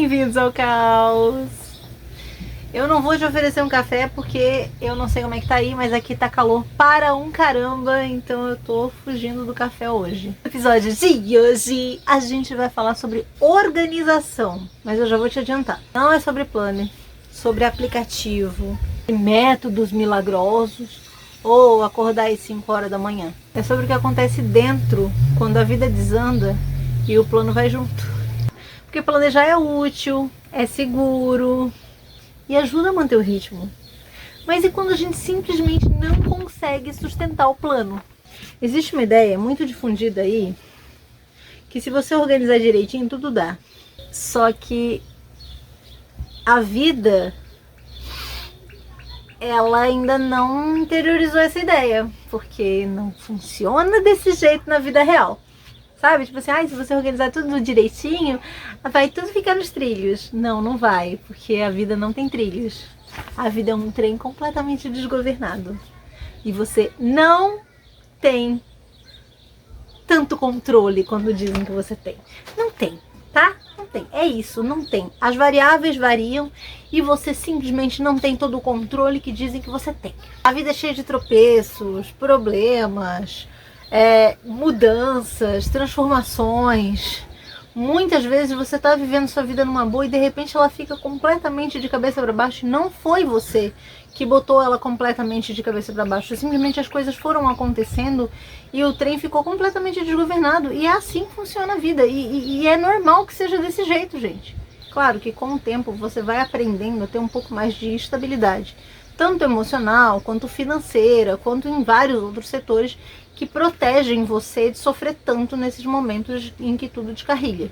Bem-vindos ao caos! Eu não vou te oferecer um café porque eu não sei como é que tá aí, mas aqui tá calor para um caramba, então eu tô fugindo do café hoje. No episódio de hoje a gente vai falar sobre organização, mas eu já vou te adiantar. Não é sobre planner, sobre aplicativo, métodos milagrosos ou acordar às 5 horas da manhã. É sobre o que acontece dentro quando a vida desanda e o plano vai junto. Porque planejar é útil, é seguro e ajuda a manter o ritmo. Mas e quando a gente simplesmente não consegue sustentar o plano? Existe uma ideia muito difundida aí que se você organizar direitinho, tudo dá. Só que a vida, ela ainda não interiorizou essa ideia, porque não funciona desse jeito na vida real. Sabe? Tipo assim, se você organizar tudo direitinho, vai tudo ficar nos trilhos. Não, não vai, porque a vida não tem trilhos. A vida é um trem completamente desgovernado. E você não tem tanto controle quando dizem que você tem. Não tem, tá? Não tem. É isso, não tem. As variáveis variam e você simplesmente não tem todo o controle que dizem que você tem. A vida é cheia de tropeços, problemas, mudanças, transformações. Muitas vezes você está vivendo sua vida numa boa e de repente ela fica completamente de cabeça para baixo. Não foi você que botou ela completamente de cabeça para baixo. Simplesmente as coisas foram acontecendo e o trem ficou completamente desgovernado. E é assim que funciona a vida. E é normal que seja desse jeito, gente. Claro que com o tempo você vai aprendendo a ter um pouco mais de estabilidade, tanto emocional, quanto financeira, quanto em vários outros setores que protegem você de sofrer tanto nesses momentos em que tudo descarrilha.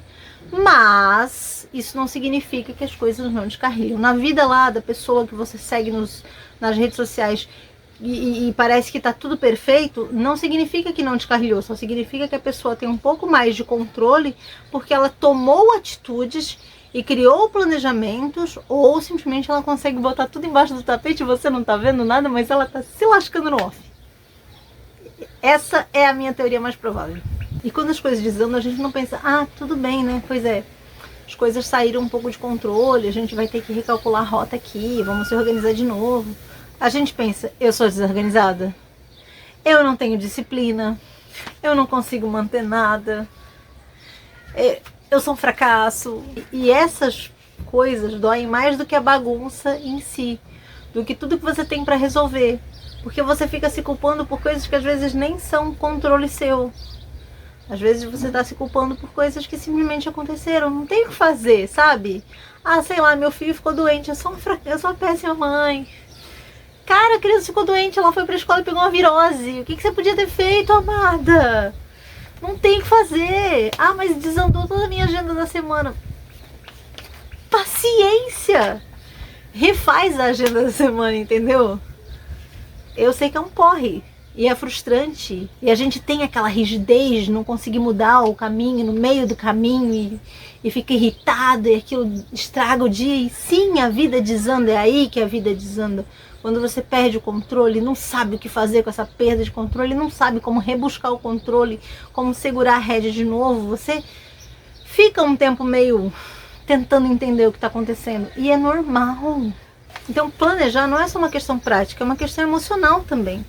Mas isso não significa que as coisas não descarrilham. Na vida lá da pessoa que você segue nas redes sociais e parece que tá tudo perfeito, não significa que não descarrilhou, só significa que a pessoa tem um pouco mais de controle porque ela tomou atitudes e criou planejamentos, ou simplesmente ela consegue botar tudo embaixo do tapete e você não tá vendo nada, mas ela tá se lascando no off. Essa é a minha teoria mais provável. E quando as coisas desandam, a gente não pensa, tudo bem, né? Pois é, as coisas saíram um pouco de controle, a gente vai ter que recalcular a rota aqui, vamos se organizar de novo. A gente pensa, eu sou desorganizada, eu não tenho disciplina, eu não consigo manter nada, eu sou um fracasso. E essas coisas doem mais do que a bagunça em si, do que tudo que você tem para resolver. Porque você fica se culpando por coisas que às vezes nem são controle seu. Às vezes você está se culpando por coisas que simplesmente aconteceram. Não tem o que fazer, sabe? Sei lá, meu filho ficou doente, eu sou uma péssima mãe. Cara, a criança ficou doente, ela foi pra escola e pegou uma virose. O que você podia ter feito, amada? Não tem o que fazer. Mas desandou toda a minha agenda da semana. Paciência! Refaz a agenda da semana, entendeu? Eu sei que é um porre. E é frustrante. E a gente tem aquela rigidez, não conseguir mudar o caminho, no meio do caminho, e fica irritado, e aquilo estraga o dia. E sim, a vida desanda, é aí que a vida desanda. Quando você perde o controle, não sabe o que fazer com essa perda de controle, não sabe como rebuscar o controle, como segurar a rédea de novo, você fica um tempo meio tentando entender o que está acontecendo. E é normal. Então planejar não é só uma questão prática, é uma questão emocional também.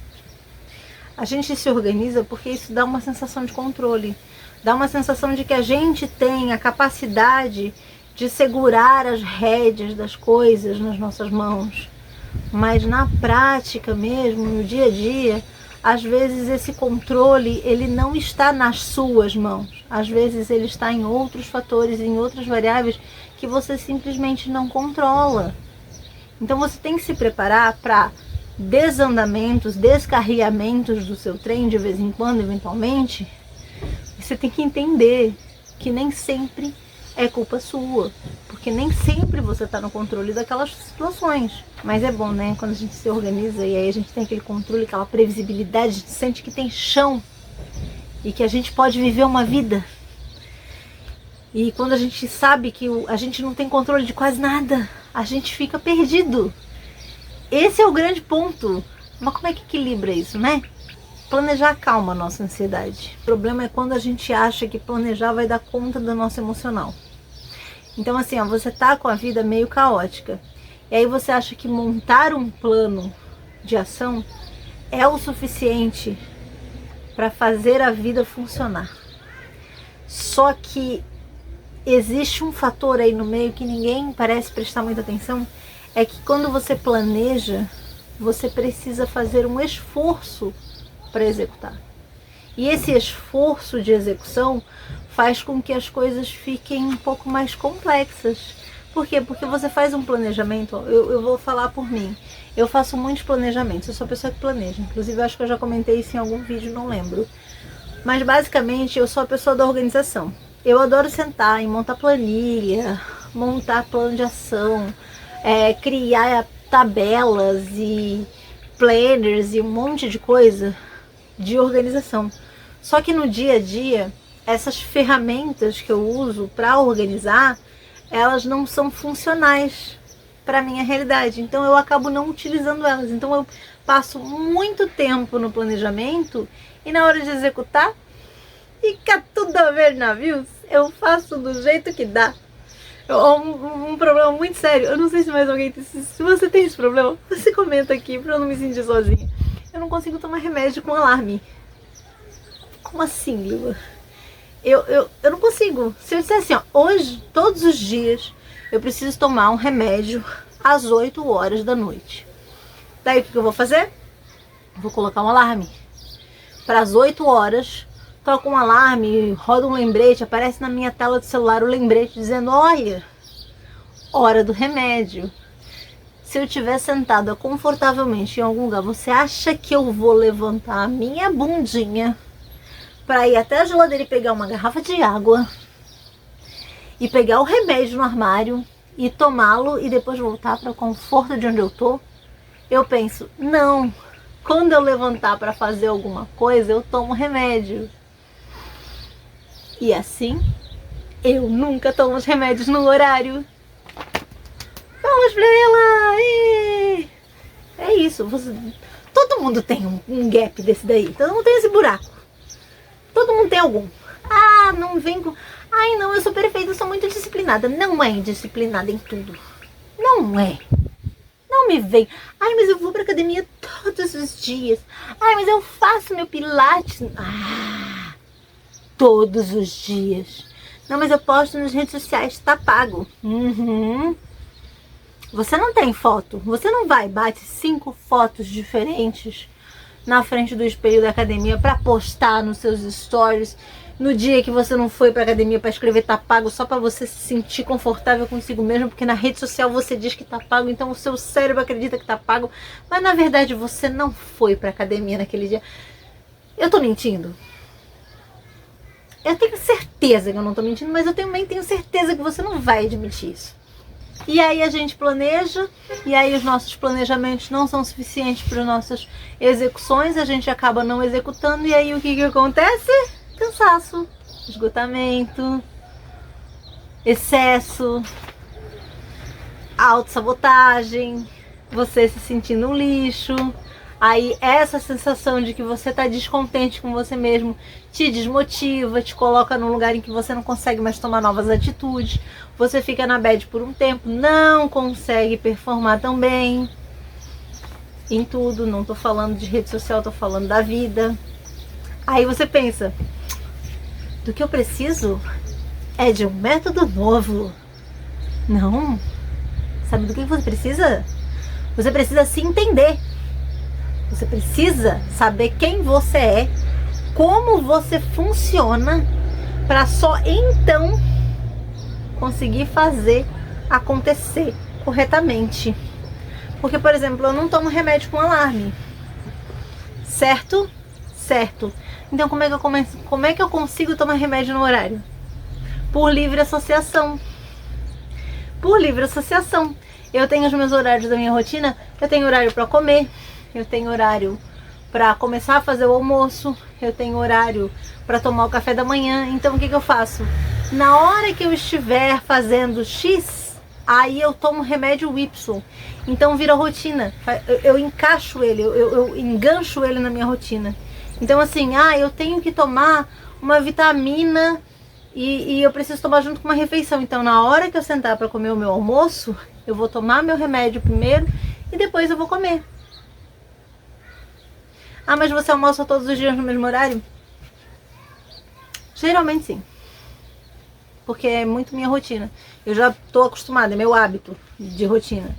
A gente se organiza porque isso dá uma sensação de controle, dá uma sensação de que a gente tem a capacidade de segurar as rédeas das coisas nas nossas mãos. Mas na prática mesmo, no dia a dia, às vezes esse controle ele não está nas suas mãos. Às vezes ele está em outros fatores, em outras variáveis que você simplesmente não controla. Então você tem que se preparar para desandamentos, descarrilhamentos do seu trem de vez em quando, eventualmente. Você tem que entender que nem sempre é culpa sua, porque nem sempre você está no controle daquelas situações. Mas é bom, né? Quando a gente se organiza e aí a gente tem aquele controle, aquela previsibilidade, a gente sente que tem chão e que a gente pode viver uma vida. E quando a gente sabe que a gente não tem controle de quase nada, a gente fica perdido. Esse é o grande ponto. Mas como é que equilibra isso, né? Planejar acalma a nossa ansiedade. O problema é quando a gente acha que planejar vai dar conta do nosso emocional. Então assim, ó, você tá com a vida meio caótica. E aí você acha que montar um plano de ação é o suficiente para fazer a vida funcionar. Só que existe um fator aí no meio que ninguém parece prestar muita atenção, é que quando você planeja, você precisa fazer um esforço para executar. E esse esforço de execução faz com que as coisas fiquem um pouco mais complexas. Por quê? Porque você faz um planejamento, eu vou falar por mim. Eu faço muitos planejamentos, eu sou a pessoa que planeja. Inclusive, eu acho que eu já comentei isso em algum vídeo, não lembro. Mas, basicamente, eu sou a pessoa da organização. Eu adoro sentar e montar planilha, montar plano de ação, criar tabelas e planners e um monte de coisa de organização. Só que no dia a dia, essas ferramentas que eu uso para organizar, elas não são funcionais para a minha realidade. Então eu acabo não utilizando elas. Então eu passo muito tempo no planejamento e na hora de executar, fica tudo a ver navios. Eu faço do jeito que dá. Um problema muito sério. Eu não sei se mais alguém tem. Se você tem esse problema, você comenta aqui pra eu não me sentir sozinha. Eu não consigo tomar remédio com alarme. Como assim, Lila? Eu não consigo. Se eu disser assim, ó, hoje, todos os dias, eu preciso tomar um remédio às 8 horas da noite. Daí o que eu vou fazer? Vou colocar um alarme. Para as 8 horas, toca um alarme, roda um lembrete, aparece na minha tela do celular o lembrete dizendo, olha, hora do remédio. Se eu estiver sentada confortavelmente em algum lugar, você acha que eu vou levantar a minha bundinha para ir até a geladeira e pegar uma garrafa de água e pegar o remédio no armário e tomá-lo e depois voltar para o conforto de onde eu tô? Eu penso, não. Quando eu levantar para fazer alguma coisa, eu tomo remédio. E assim, eu nunca tomo os remédios no horário. Vamos pra ela! É isso. Todo mundo tem um gap desse daí. Todo mundo tem esse buraco. Todo mundo tem algum. Ah, não vem com... Ai, não, eu sou perfeita, eu sou muito disciplinada. Não é indisciplinada em tudo. Não é. Não me vem. Ai, mas eu vou pra academia todos os dias. Ai, mas eu faço meu pilates. Ah, todos os dias. Não, mas eu posto nas redes sociais, tá pago. Uhum. Você não tem foto. Você não vai, bate 5 fotos diferentes na frente do espelho da academia pra postar nos seus stories no dia que você não foi pra academia pra escrever tá pago, só pra você se sentir confortável consigo mesmo, porque na rede social você diz que tá pago, então o seu cérebro acredita que tá pago, mas na verdade você não foi pra academia naquele dia. Eu tô mentindo? Eu tenho certeza que eu não tô mentindo, mas eu também tenho certeza que você não vai admitir isso. E aí a gente planeja, e aí os nossos planejamentos não são suficientes para as nossas execuções, a gente acaba não executando, e aí o que acontece? Cansaço, esgotamento, excesso, autossabotagem, você se sentindo um lixo. Aí essa sensação de que você está descontente com você mesmo te desmotiva, te coloca num lugar em que você não consegue mais tomar novas atitudes. Você fica na bad por um tempo, não consegue performar tão bem em tudo. Não tô falando de rede social, tô falando da vida. Aí você pensa, do que eu preciso é de um método novo. Não. Sabe do que você precisa? Você precisa se entender. Você precisa saber quem você é, como você funciona, para só então conseguir fazer acontecer corretamente. Porque, por exemplo, eu não tomo remédio com alarme. Certo? Certo. Então como é que eu consigo tomar remédio no horário? Por livre associação. Por livre associação. Eu tenho os meus horários da minha rotina, eu tenho horário para comer, eu tenho horário para começar a fazer o almoço, eu tenho horário para tomar o café da manhã. Então o que eu faço? Na hora que eu estiver fazendo X, aí eu tomo remédio Y. Então vira rotina. Eu encaixo ele, eu engancho ele na minha rotina. Então assim, eu tenho que tomar uma vitamina E eu preciso tomar junto com uma refeição. Então, na hora que eu sentar para comer o meu almoço, eu vou tomar meu remédio primeiro e depois eu vou comer. Ah, mas você almoça todos os dias no mesmo horário? Geralmente sim. Porque é muito minha rotina. Eu já tô acostumada, é meu hábito de rotina.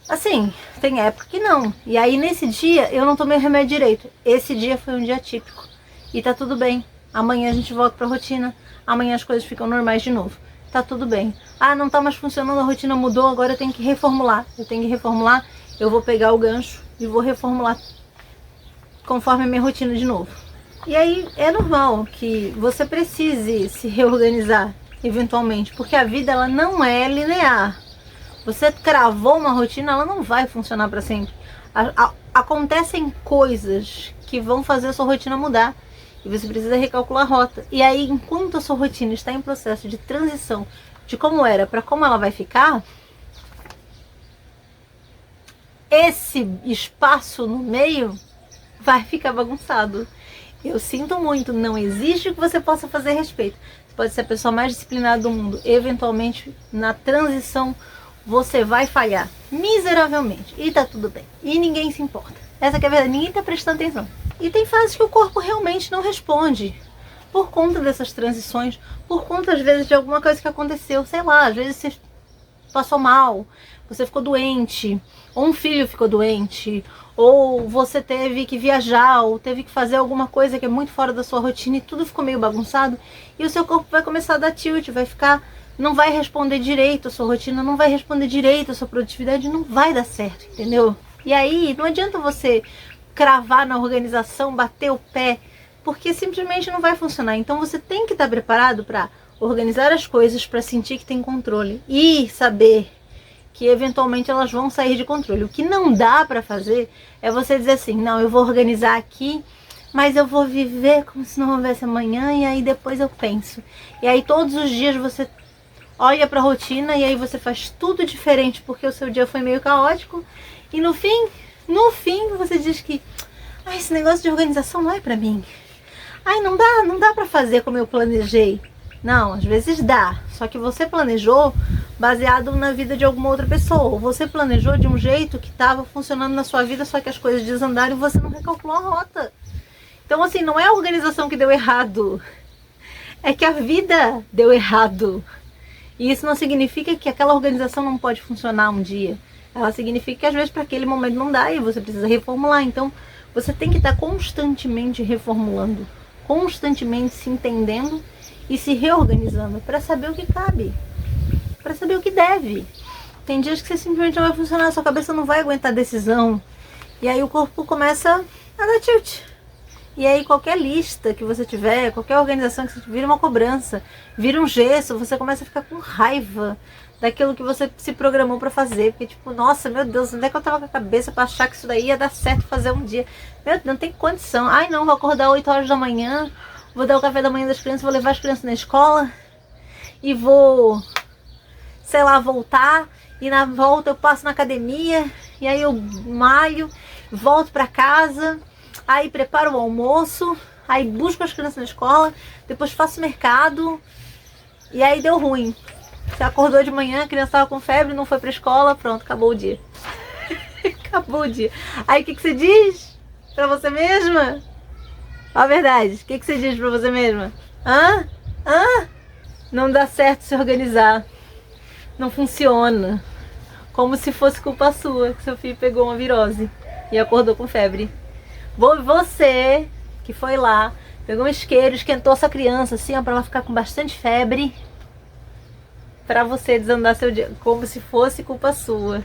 Assim, tem época que não. E aí nesse dia eu não tomei o remédio direito. Esse dia foi um dia típico. E tá tudo bem. Amanhã a gente volta pra rotina. Amanhã as coisas ficam normais de novo. Tá tudo bem. Ah, não tá mais funcionando, a rotina mudou, agora eu tenho que reformular. Eu tenho que reformular, eu vou pegar o gancho e vou reformular conforme a minha rotina de novo. E aí é normal que você precise se reorganizar eventualmente, porque a vida ela não é linear. Você cravou uma rotina, ela não vai funcionar para sempre. Acontecem coisas que vão fazer a sua rotina mudar e você precisa recalcular a rota. E aí, enquanto a sua rotina está em processo de transição de como era para como ela vai ficar, esse espaço no meio vai ficar bagunçado. Eu sinto muito, não existe o que você possa fazer a respeito. Você pode ser a pessoa mais disciplinada do mundo. Eventualmente, na transição, você vai falhar miseravelmente. E tá tudo bem. E ninguém se importa. Essa que é a verdade, ninguém tá prestando atenção. E tem fases que o corpo realmente não responde. Por conta dessas transições, por conta às vezes de alguma coisa que aconteceu. Sei lá, às vezes você passou mal, você ficou doente, ou um filho ficou doente, ou você teve que viajar, ou teve que fazer alguma coisa que é muito fora da sua rotina e tudo ficou meio bagunçado, e o seu corpo vai começar a dar tilt, vai ficar, não vai responder direito a sua rotina, não vai responder direito a sua produtividade, não vai dar certo, entendeu? E aí não adianta você cravar na organização, bater o pé, porque simplesmente não vai funcionar. Então você tem que estar preparado para organizar as coisas, para sentir que tem controle e saber que eventualmente elas vão sair de controle. O que não dá para fazer é você dizer assim, não, eu vou organizar aqui, mas eu vou viver como se não houvesse amanhã e aí depois eu penso. E aí todos os dias você olha para a rotina e aí você faz tudo diferente porque o seu dia foi meio caótico e no fim você diz que esse negócio de organização não é para mim. Não dá para fazer como eu planejei. Não, às vezes dá, só que você planejou baseado na vida de alguma outra pessoa, ou você planejou de um jeito que estava funcionando na sua vida, só que as coisas desandaram e você não recalculou a rota. Então assim, não é a organização que deu errado, é que a vida deu errado. E isso não significa que aquela organização não pode funcionar um dia. Ela significa que às vezes para aquele momento não dá e você precisa reformular. Então você tem que estar constantemente reformulando, constantemente se entendendo e se reorganizando para saber o que cabe, para saber o que deve. Tem dias que você simplesmente não vai funcionar, sua cabeça não vai aguentar a decisão e aí o corpo começa a dar tilt. E aí qualquer lista que você tiver, qualquer organização que você tiver, vira uma cobrança, vira um gesso, você começa a ficar com raiva daquilo que você se programou para fazer, porque tipo, nossa, meu Deus, onde é que eu tava com a cabeça para achar que isso daí ia dar certo fazer um dia? Meu Deus, não tem condição. Ai não, vou acordar 8 horas da manhã, vou dar o café da manhã das crianças, vou levar as crianças na escola e vou, sei lá, voltar, e na volta eu passo na academia e aí eu malho, volto para casa, aí preparo o almoço, aí busco as crianças na escola, depois faço mercado e aí deu ruim. Você acordou de manhã, a criança estava com febre, não foi pra escola, pronto, acabou o dia. Acabou o dia. Aí o que você diz pra você mesma? Fala a verdade, o que você diz pra você mesma? Não dá certo se organizar. Não funciona. Como se fosse culpa sua, que seu filho pegou uma virose e acordou com febre. Você que foi lá, pegou um isqueiro, esquentou essa criança assim, ó, pra ela ficar com bastante febre, pra você desandar seu dia, como se fosse culpa sua.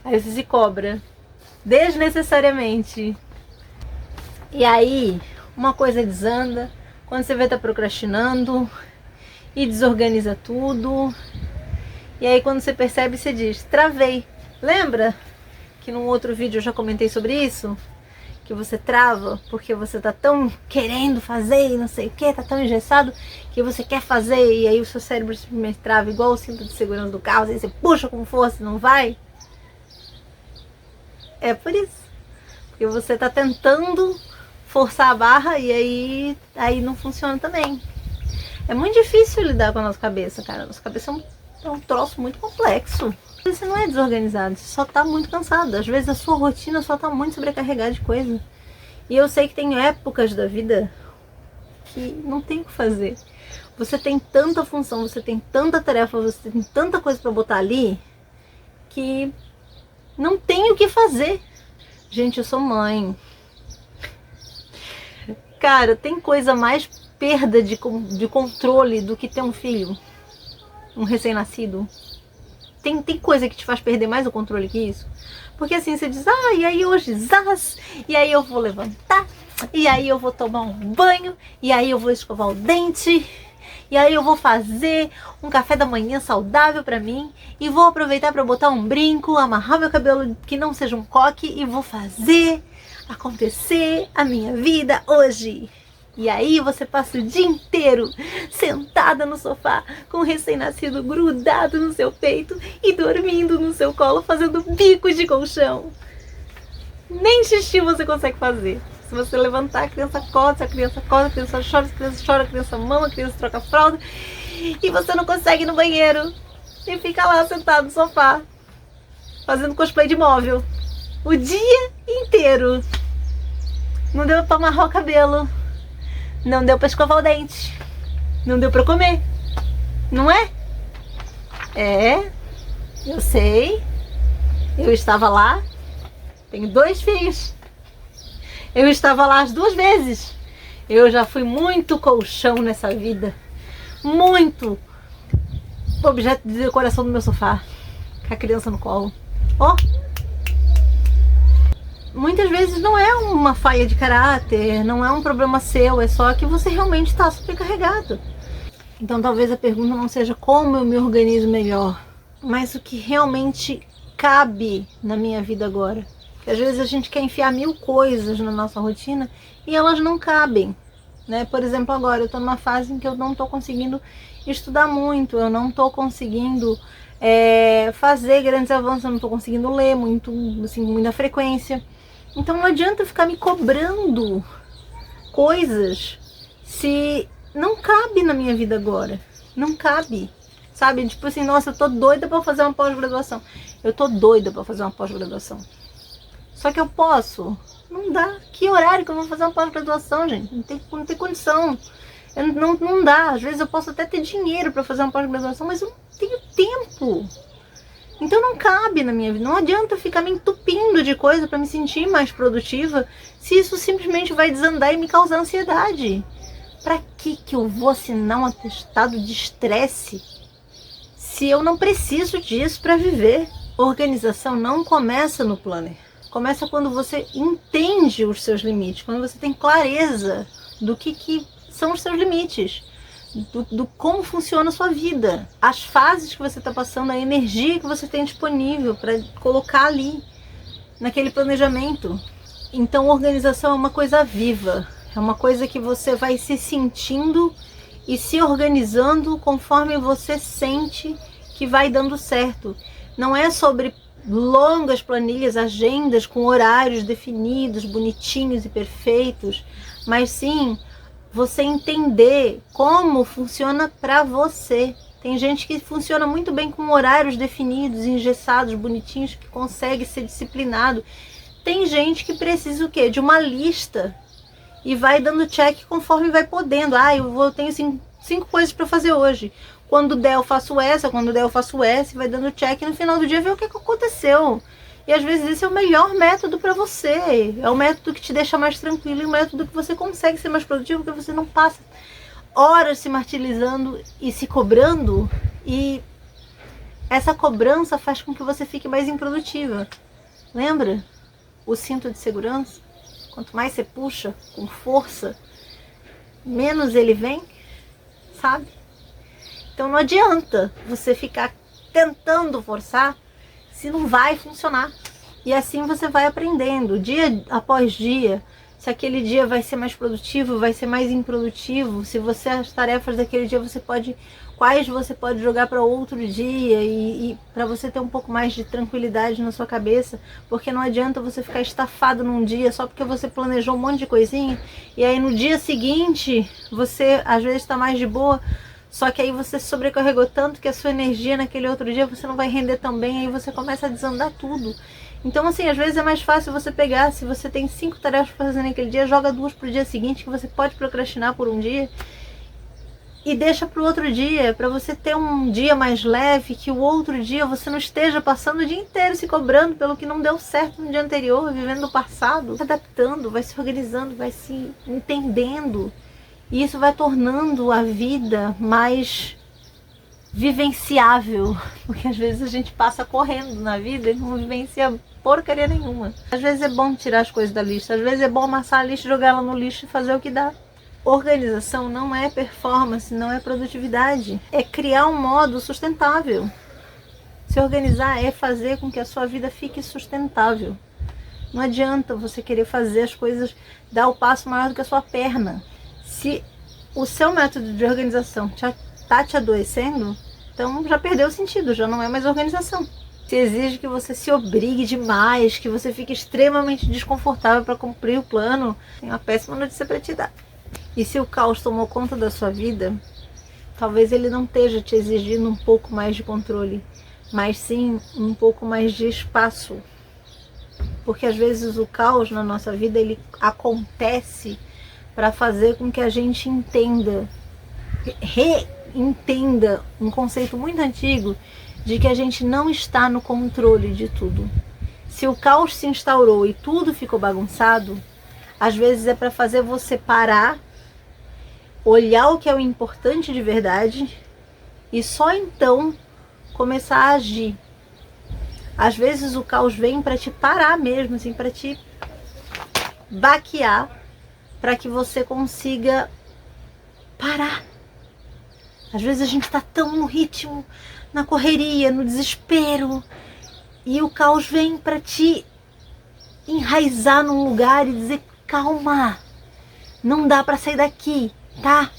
Aí você se cobra desnecessariamente. E aí, uma coisa desanda, quando você vê tá procrastinando e desorganiza tudo. E aí quando você percebe, você diz, travei. Lembra que num outro vídeo eu já comentei sobre isso? Que você trava porque você tá tão querendo fazer e não sei o que, tá tão engessado que você quer fazer e aí o seu cérebro simplesmente trava igual o cinto de segurança do carro, aí você puxa com força e não vai. É por isso. Porque você tá tentando forçar a barra e aí não funciona também. É muito difícil lidar com a nossa cabeça, cara. A nossa cabeça é um troço muito complexo. Você não é desorganizado, você só tá muito cansado. Às vezes a sua rotina só tá muito sobrecarregada de coisa. E eu sei que tem épocas da vida que não tem o que fazer. Você tem tanta função, você tem tanta tarefa, você tem tanta coisa pra botar ali, que não tem o que fazer. Gente, eu sou mãe. Cara, tem coisa mais perda de controle do que ter um filho, um recém-nascido. Tem coisa que te faz perder mais o controle que isso. Porque assim, você diz, e aí hoje, e aí eu vou levantar, e aí eu vou tomar um banho, e aí eu vou escovar o dente, e aí eu vou fazer um café da manhã saudável pra mim, e vou aproveitar pra botar um brinco, amarrar meu cabelo que não seja um coque, e vou fazer acontecer a minha vida hoje. E aí você passa o dia inteiro sentada no sofá com o recém-nascido grudado no seu peito e dormindo no seu colo fazendo bicos de colchão. Nem xixi você consegue fazer. Se você levantar, a criança acorda, a criança acorda, a criança chora, a criança mama, a criança troca a fralda e você não consegue ir no banheiro e fica lá sentado no sofá fazendo cosplay de móvel o dia inteiro. Não deu pra amarrar o cabelo. Não deu pra escovar o dente. Não deu pra comer. Não é? É. Eu sei. Eu estava lá. Tenho 2 filhos. Eu estava lá as 2 vezes. Eu já fui muito colchão nessa vida. Muito objeto de decoração do meu sofá. Com a criança no colo. Muitas vezes não é uma falha de caráter, não é um problema seu, é só que você realmente está supercarregado. Então talvez a pergunta não seja como eu me organizo melhor, mas o que realmente cabe na minha vida agora. Porque às vezes a gente quer enfiar 1000 coisas na nossa rotina e elas não cabem, né? Por exemplo, agora eu estou numa fase em que eu não estou conseguindo estudar muito, eu não estou conseguindo fazer grandes avanços, eu não estou conseguindo ler muito, assim, com muita frequência. Então não adianta ficar me cobrando coisas se não cabe na minha vida agora. Não cabe. Sabe? Tipo assim, nossa, eu tô doida pra fazer uma pós-graduação. Eu tô doida pra fazer uma pós-graduação. Só que eu posso? Não dá. Que horário que eu vou fazer uma pós-graduação, gente? Não tem condição. Não dá. Às vezes eu posso até ter dinheiro pra fazer uma pós-graduação, mas eu não tenho tempo. Então não cabe na minha vida, não adianta eu ficar me entupindo de coisa para me sentir mais produtiva, se isso simplesmente vai desandar e me causar ansiedade. Para que eu vou assinar um atestado de estresse se eu não preciso disso para viver? Organização não começa no planner, começa quando você entende os seus limites, quando você tem clareza do que são os seus limites. Do como funciona a sua vida, as fases que você está passando, a energia que você tem disponível para colocar ali, naquele planejamento. Então, organização é uma coisa viva, é uma coisa que você vai se sentindo e se organizando conforme você sente que vai dando certo. Não é sobre longas planilhas, agendas com horários definidos, bonitinhos e perfeitos, mas sim você entender como funciona para você. Tem gente que funciona muito bem com horários definidos, engessados, bonitinhos, que consegue ser disciplinado. Tem gente que precisa o quê? De uma lista e vai dando check conforme vai podendo. Eu tenho 5 coisas para fazer hoje. Quando der eu faço essa, quando der eu faço essa, e vai dando check e no final do dia vê o que aconteceu. E às vezes esse é o melhor método para você. É o método que te deixa mais tranquilo e o método que você consegue ser mais produtivo, porque você não passa horas se martirizando e se cobrando. E essa cobrança faz com que você fique mais improdutiva. Lembra? O cinto de segurança? Quanto mais você puxa com força, menos ele vem, sabe? Então não adianta você ficar tentando forçar se não vai funcionar. E assim você vai aprendendo, dia após dia, se aquele dia vai ser mais produtivo, vai ser mais improdutivo, se você, as tarefas daquele dia quais você pode jogar para outro dia e para você ter um pouco mais de tranquilidade na sua cabeça, porque não adianta você ficar estafado num dia só porque você planejou um monte de coisinha e aí no dia seguinte você às vezes está mais de boa, Só que aí você sobrecarregou tanto que a sua energia naquele outro dia você não vai render tão bem, aí você começa a desandar tudo. Então, assim, às vezes é mais fácil você pegar, se você tem 5 tarefas para fazer naquele dia, joga 2 pro dia seguinte, que você pode procrastinar por um dia, e deixa para o outro dia, para você ter um dia mais leve, que o outro dia você não esteja passando o dia inteiro se cobrando pelo que não deu certo no dia anterior, vivendo o passado, se adaptando, vai se organizando, vai se entendendo. E isso vai tornando a vida mais vivenciável, porque às vezes a gente passa correndo na vida e não vivencia porcaria nenhuma. Às vezes é bom tirar as coisas da lista, às vezes é bom amassar a lista, jogar ela no lixo e fazer o que dá. Organização não é performance, não é produtividade, é criar um modo sustentável. Se organizar é fazer com que a sua vida fique sustentável. Não adianta você querer fazer as coisas, dar o passo maior do que a sua perna. Se o seu método de organização está te adoecendo, então já perdeu o sentido, já não é mais organização. Se exige que você se obrigue demais, que você fique extremamente desconfortável para cumprir o plano, tem uma péssima notícia para te dar. E se o caos tomou conta da sua vida, talvez ele não esteja te exigindo um pouco mais de controle, mas sim um pouco mais de espaço. Porque às vezes o caos na nossa vida, ele acontece para fazer com que a gente entenda, reentenda um conceito muito antigo de que a gente não está no controle de tudo. Se o caos se instaurou e tudo ficou bagunçado, às vezes é para fazer você parar, olhar o que é o importante de verdade e só então começar a agir. Às vezes o caos vem para te parar mesmo, assim, para te baquear, para que você consiga parar. Às vezes a gente está tão no ritmo, na correria, no desespero, e o caos vem para te enraizar num lugar e dizer: calma, não dá para sair daqui, tá?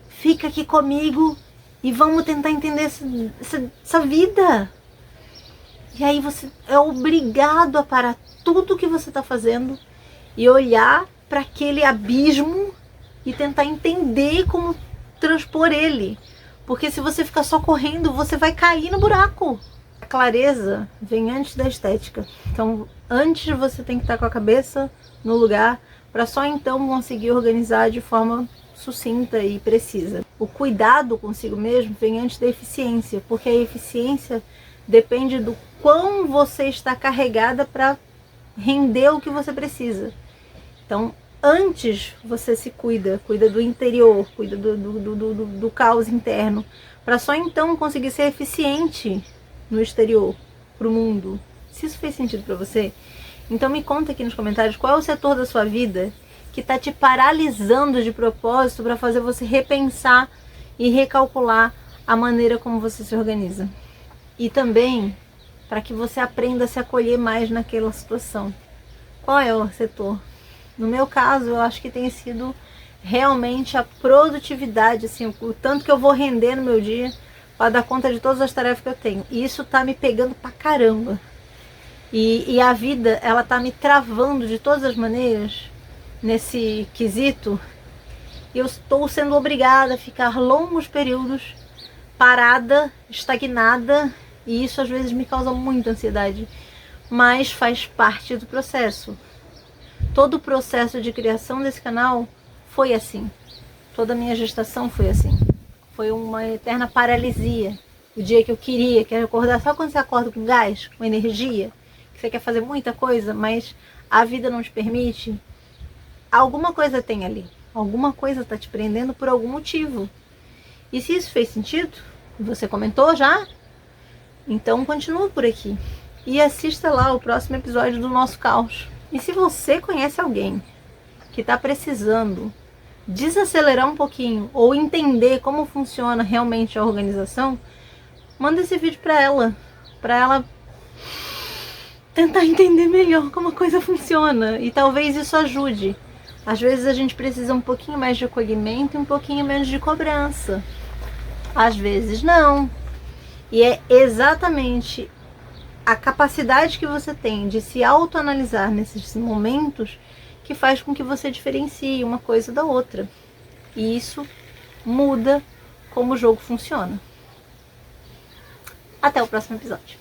Fica aqui comigo e vamos tentar entender essa vida. E aí você é obrigado a parar tudo que você está fazendo e olhar para aquele abismo e tentar entender como transpor ele. Porque se você ficar só correndo, você vai cair no buraco. A clareza vem antes da estética. Então, antes você tem que estar com a cabeça no lugar para só então conseguir organizar de forma sucinta e precisa. O cuidado consigo mesmo vem antes da eficiência, porque a eficiência depende do quão você está carregada para render o que você precisa. Então, antes você se cuida do interior, cuida do caos interno, para só então conseguir ser eficiente no exterior, para o mundo. Se isso fez sentido para você, então me conta aqui nos comentários qual é o setor da sua vida que está te paralisando de propósito para fazer você repensar e recalcular a maneira como você se organiza. E também para que você aprenda a se acolher mais naquela situação. Qual é o setor? No meu caso, eu acho que tem sido realmente a produtividade, assim, o tanto que eu vou render no meu dia para dar conta de todas as tarefas que eu tenho. E isso tá me pegando pra caramba. E a vida, ela tá me travando de todas as maneiras nesse quesito. E eu estou sendo obrigada a ficar longos períodos parada, estagnada, e isso às vezes me causa muita ansiedade. Mas faz parte do processo. Todo o processo de criação desse canal foi assim. Toda a minha gestação foi assim. Foi uma eterna paralisia. O dia que eu queria acordar, sabe quando você acorda com gás, com energia? Que você quer fazer muita coisa, mas a vida não te permite? Alguma coisa tem ali. Alguma coisa está te prendendo por algum motivo. E se isso fez sentido, você comentou já? Então continua por aqui. E assista lá o próximo episódio do nosso caos. E se você conhece alguém que está precisando desacelerar um pouquinho ou entender como funciona realmente a organização, manda esse vídeo para ela tentar entender melhor como a coisa funciona, e talvez isso ajude. Às vezes a gente precisa um pouquinho mais de acolhimento e um pouquinho menos de cobrança. Às vezes não. E é exatamente a capacidade que você tem de se autoanalisar nesses momentos que faz com que você diferencie uma coisa da outra. E isso muda como o jogo funciona. Até o próximo episódio.